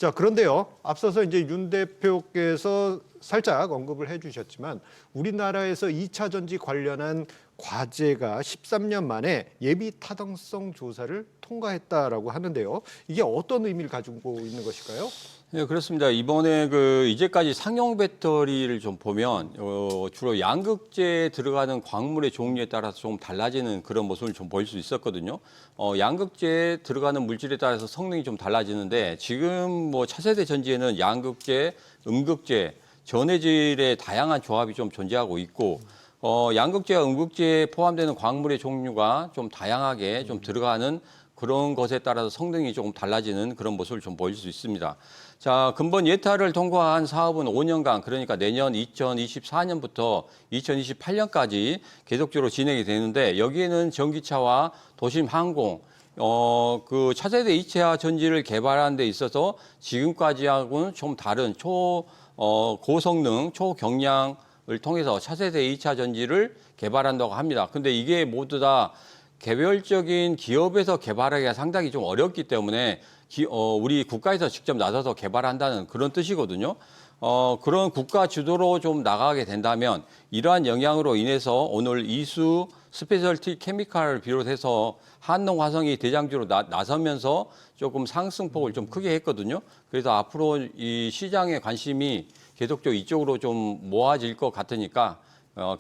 자, 그런데요. 앞서서 이제 윤 대표께서 살짝 언급을 해주셨지만 우리나라에서 2차 전지 관련한 과제가 13년 만에 예비 타당성 조사를 통과했다라고 하는데요. 이게 어떤 의미를 가지고 있는 것일까요? 네, 그렇습니다. 이번에 이제까지 상용 배터리를 좀 보면 주로 양극재에 들어가는 광물의 종류에 따라서 좀 달라지는 그런 모습을 좀 보일 수 있었거든요. 양극재에 들어가는 물질에 따라서 성능이 좀 달라지는데 지금 뭐 차세대 전지에는 양극재, 음극재, 전해질의 다양한 조합이 좀 존재하고 있고 양극재와 음극재에 포함되는 광물의 종류가 좀 다양하게 좀 들어가는 그런 것에 따라서 성능이 조금 달라지는 그런 모습을 좀 보일 수 있습니다. 자, 근본 예타를 통과한 사업은 5년간, 그러니까 내년 2024년부터 2028년까지 계속적으로 진행이 되는데 여기에는 전기차와 도심 항공, 그 차세대 2차 전지를 개발하는 데 있어서 지금까지하고는 좀 다른 고성능, 초경량을 통해서 차세대 2차 전지를 개발한다고 합니다. 근데 이게 모두 다 개별적인 기업에서 개발하기가 상당히 좀 어렵기 때문에 우리 국가에서 직접 나서서 개발한다는 그런 뜻이거든요. 그런 국가 주도로 좀 나가게 된다면 이러한 영향으로 인해서 오늘 이수 스페셜티 케미칼을 비롯해서 한농화성이 대장주로 나서면서 조금 상승폭을 좀 크게 했거든요. 그래서 앞으로 이 시장의 관심이 계속적으로 이쪽으로 좀 모아질 것 같으니까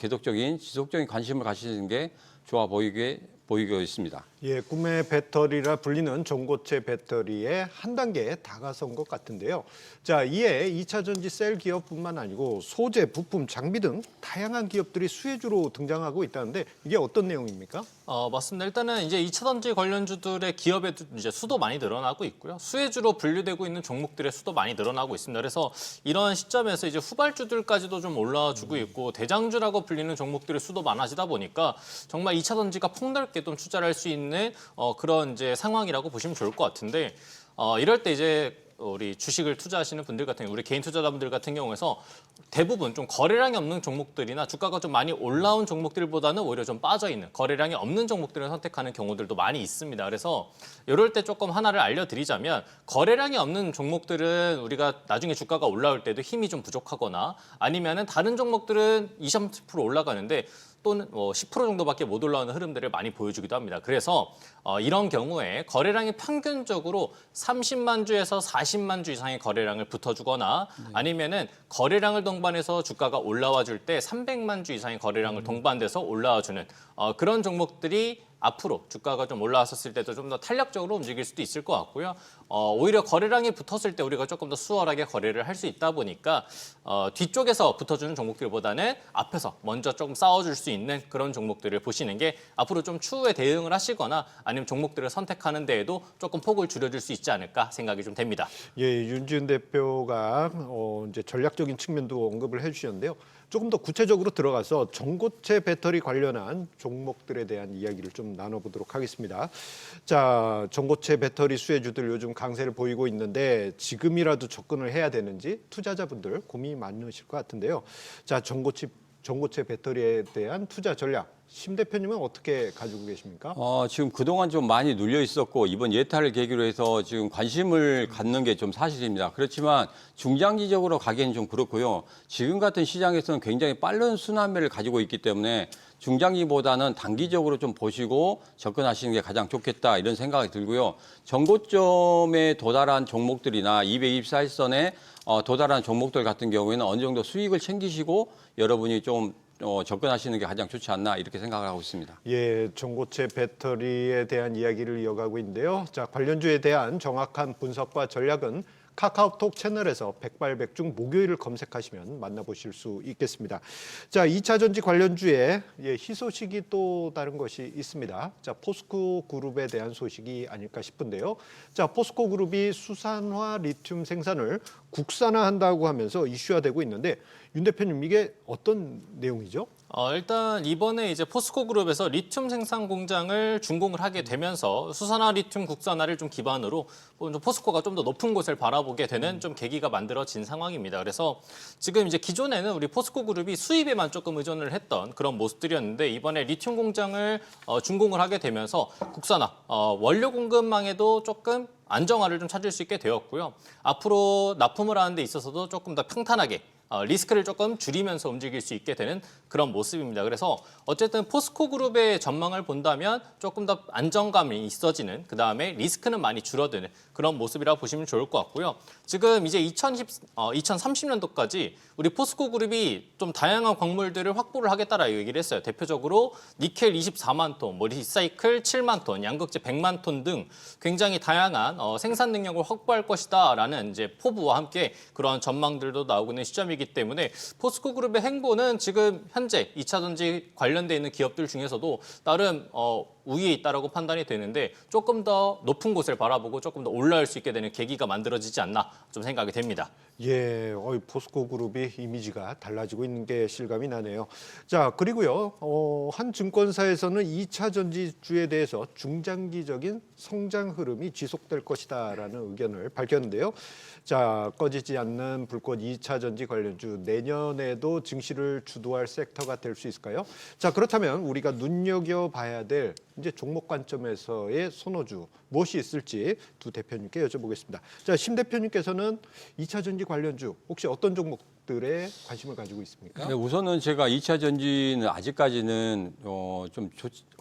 계속적인 지속적인 관심을 가시는 게 좋아 보이고 있습니다. 예, 꿈의 배터리라 불리는 전고체 배터리의 한 단계에 다가선 것 같은데요. 자, 이에 2차 전지 셀 기업뿐만 아니고 소재, 부품, 장비 등 다양한 기업들이 수혜주로 등장하고 있다는데 이게 어떤 내용입니까? 맞습니다. 일단은 이제 2차 전지 관련주들의 기업의 이제 수도 많이 늘어나고 있고요. 수혜주로 분류되고 있는 종목들의 수도 많이 늘어나고 있습니다. 그래서 이런 시점에서 이제 후발주들까지도 좀 올라와주고 있고 대장주라고 불리는 종목들의 수도 많아지다 보니까 정말 2차 전지가 폭넓게 좀 투자를 할 수 있는 그런 이제 상황이라고 보시면 좋을 것 같은데 이럴 때 이제 우리 주식을 투자하시는 분들 같은 경우, 우리 개인 투자자분들 같은 경우에서 대부분 좀 거래량이 없는 종목들이나 주가가 좀 많이 올라온 종목들보다는 오히려 좀 빠져 있는 거래량이 없는 종목들을 선택하는 경우들도 많이 있습니다. 그래서 이럴 때 조금 하나를 알려드리자면 거래량이 없는 종목들은 우리가 나중에 주가가 올라올 때도 힘이 좀 부족하거나 아니면은 다른 종목들은 20, 30% 올라가는데 또는 10% 정도밖에 못 올라오는 흐름들을 많이 보여주기도 합니다. 그래서 이런 경우에 거래량이 평균적으로 30만 주에서 40만 주 이상의 거래량을 붙어주거나 아니면은 거래량을 동반해서 주가가 올라와 줄 때 300만 주 이상의 거래량을 동반돼서 올라와주는 그런 종목들이 앞으로 주가가 좀 올라왔었을 때도 좀 더 탄력적으로 움직일 수도 있을 것 같고요. 오히려 거래량이 붙었을 때 우리가 조금 더 수월하게 거래를 할 수 있다 보니까 뒤쪽에서 붙어주는 종목들보다는 앞에서 먼저 조금 싸워줄 수 있는 그런 종목들을 보시는 게 앞으로 좀 추후에 대응을 하시거나 아니면 종목들을 선택하는 데에도 조금 폭을 줄여줄 수 있지 않을까 생각이 좀 됩니다. 예, 윤지은 대표가 이제 전략적인 측면도 언급을 해주셨는데요. 조금 더 구체적으로 들어가서 전고체 배터리 관련한 종목들에 대한 이야기를 좀 나눠보도록 하겠습니다. 자, 전고체 배터리 수혜주들 요즘 강세를 보이고 있는데 지금이라도 접근을 해야 되는지 투자자분들 고민이 많으실 것 같은데요. 자, 전고체 배터리에 대한 투자 전략. 심 대표님은 어떻게 가지고 계십니까? 지금 그동안 좀 많이 눌려 있었고 이번 예타를 계기로 해서 지금 관심을 갖는 게 좀 사실입니다. 그렇지만 중장기적으로 가기에는 좀 그렇고요. 지금 같은 시장에서는 굉장히 빠른 순환매를 가지고 있기 때문에 중장기보다는 단기적으로 좀 보시고 접근하시는 게 가장 좋겠다 이런 생각이 들고요. 전고점에 도달한 종목들이나 224일선에 도달한 종목들 같은 경우에는 어느 정도 수익을 챙기시고 여러분이 좀 접근하시는 게 가장 좋지 않나 이렇게 생각을 하고 있습니다. 예, 전고체 배터리에 대한 이야기를 이어가고 있는데요. 자, 관련주에 대한 정확한 분석과 전략은 카카오톡 채널에서 백발백중 목요일을 검색하시면 만나보실 수 있겠습니다. 자, 2차 전지 관련주에 희소식이 또 다른 것이 있습니다. 자, 포스코 그룹에 대한 소식이 아닐까 싶은데요. 자, 포스코 그룹이 수산화 리튬 생산을 국산화한다고 하면서 이슈화되고 있는데 윤 대표님 이게 어떤 내용이죠? 일단 이번에 이제 포스코 그룹에서 리튬 생산 공장을 준공을 하게 되면서 수산화 리튬 국산화를 좀 기반으로 좀 포스코가 좀 더 높은 곳을 바라보게 되는 좀 계기가 만들어진 상황입니다. 그래서 지금 이제 기존에는 우리 포스코 그룹이 수입에만 조금 의존을 했던 그런 모습들이었는데 이번에 리튬 공장을 준공을 하게 되면서 국산화 원료 공급망에도 조금 안정화를 좀 찾을 수 있게 되었고요. 앞으로 납품을 하는 데 있어서도 조금 더 평탄하게 리스크를 조금 줄이면서 움직일 수 있게 되는 그런 모습입니다. 그래서 어쨌든 포스코 그룹의 전망을 본다면 조금 더 안정감이 있어지는 그다음에 리스크는 많이 줄어드는 그런 모습이라고 보시면 좋을 것 같고요. 지금 이제 2030년도까지 우리 포스코 그룹이 좀 다양한 광물들을 확보를 하겠다라고 얘기를 했어요. 대표적으로 니켈 24만 톤, 리사이클 7만 톤, 양극재 100만 톤 등 굉장히 다양한 생산 능력을 확보할 것이다라는 이제 포부와 함께 그런 전망들도 나오고 있는 시점이기 때문에 포스코 그룹의 행보는 지금 현재 2차 전지 관련돼 있는 기업들 중에서도 나름 우위에 있다라고 판단이 되는데 조금 더 높은 곳을 바라보고 조금 더 올라올 수 있게 되는 계기가 만들어지지 않나 좀 생각이 됩니다. 예, 포스코 그룹이 이미지가 달라지고 있는 게 실감이 나네요. 자, 그리고요, 한 증권사에서는 2차 전지주에 대해서 중장기적인 성장 흐름이 지속될 것이다라는 의견을 밝혔는데요. 자, 꺼지지 않는 불꽃 2차 전지 관련주 내년에도 증시를 주도할 섹터가 될 수 있을까요? 자, 그렇다면 우리가 눈여겨봐야 될 이제 종목 관점에서의 선호주 무엇이 있을지 두 대표님께 여쭤보겠습니다. 자, 심 대표님께서는 2차 전지 관련주 혹시 어떤 종목들에 관심을 가지고 있습니까? 네, 우선은 제가 2차 전지는 아직까지는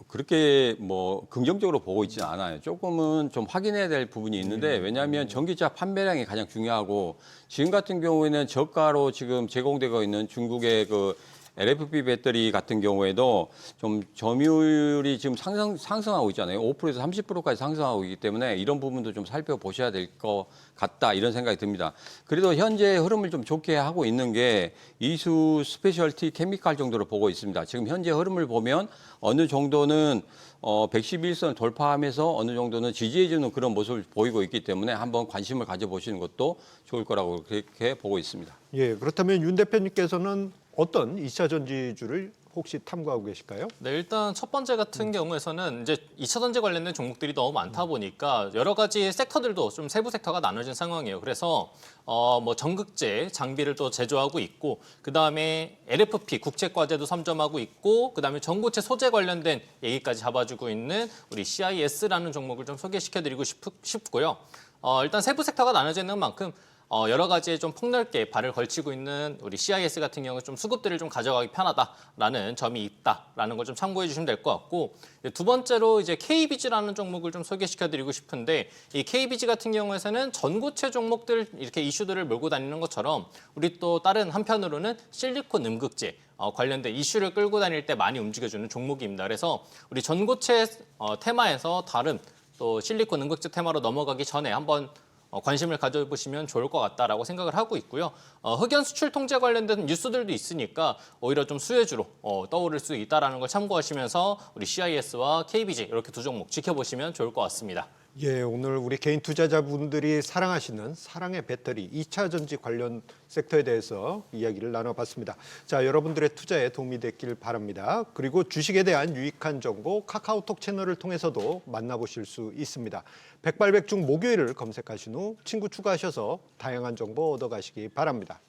그렇게 뭐 긍정적으로 보고 있지는 않아요. 조금은 좀 확인해야 될 부분이 있는데 왜냐하면 전기차 판매량이 가장 중요하고 지금 같은 경우에는 저가로 지금 제공되고 있는 중국의 그 LFP 배터리 같은 경우에도 좀 점유율이 지금 상승하고 있잖아요. 5%에서 30%까지 상승하고 있기 때문에 이런 부분도 좀 살펴보셔야 될 것 같다 이런 생각이 듭니다. 그래도 현재 흐름을 좀 좋게 하고 있는 게 이수 스페셜티 케미칼 정도로 보고 있습니다. 지금 현재 흐름을 보면 어느 정도는 111선 돌파하면서 어느 정도는 지지해주는 그런 모습을 보이고 있기 때문에 한번 관심을 가져보시는 것도 좋을 거라고 그렇게 보고 있습니다. 예, 그렇다면 윤 대표님께서는 어떤 2차 전지주를 혹시 탐구하고 계실까요? 네, 일단 첫 번째 같은 경우에서는 이제 2차 전지 관련된 종목들이 너무 많다 보니까 여러 가지 섹터들도 좀 세부 섹터가 나눠진 상황이에요. 그래서 뭐 전극재 장비를 또 제조하고 있고 그다음에 LFP 국책과제도 선점하고 있고 그다음에 전고체 소재 관련된 얘기까지 잡아주고 있는 우리 CIS라는 종목을 좀 소개시켜드리고 싶고요. 일단 세부 섹터가 나눠져 있는 만큼 여러 가지에 좀 폭넓게 발을 걸치고 있는 우리 CIS 같은 경우 좀 수급들을 좀 가져가기 편하다라는 점이 있다라는 걸 좀 참고해 주시면 될 것 같고 두 번째로 이제 KBG라는 종목을 좀 소개시켜드리고 싶은데 이 KBG 같은 경우에서는 전고체 종목들 이렇게 이슈들을 몰고 다니는 것처럼 우리 또 다른 한편으로는 실리콘 음극재 관련된 이슈를 끌고 다닐 때 많이 움직여주는 종목입니다. 그래서 우리 전고체 테마에서 다른 또 실리콘 음극재 테마로 넘어가기 전에 한번 관심을 가져보시면 좋을 것 같다라고 생각을 하고 있고요. 흑연 수출 통제 관련된 뉴스들도 있으니까 오히려 좀 수혜주로 떠오를 수 있다라는 걸 참고하시면서 우리 CIS와 KBG 이렇게 두 종목 지켜보시면 좋을 것 같습니다. 예, 오늘 우리 개인 투자자분들이 사랑하시는 사랑의 배터리 2차 전지 관련 섹터에 대해서 이야기를 나눠봤습니다. 자, 여러분들의 투자에 도움이 됐길 바랍니다. 그리고 주식에 대한 유익한 정보 카카오톡 채널을 통해서도 만나보실 수 있습니다. 백발백중 목요일을 검색하신 후 친구 추가하셔서 다양한 정보 얻어가시기 바랍니다.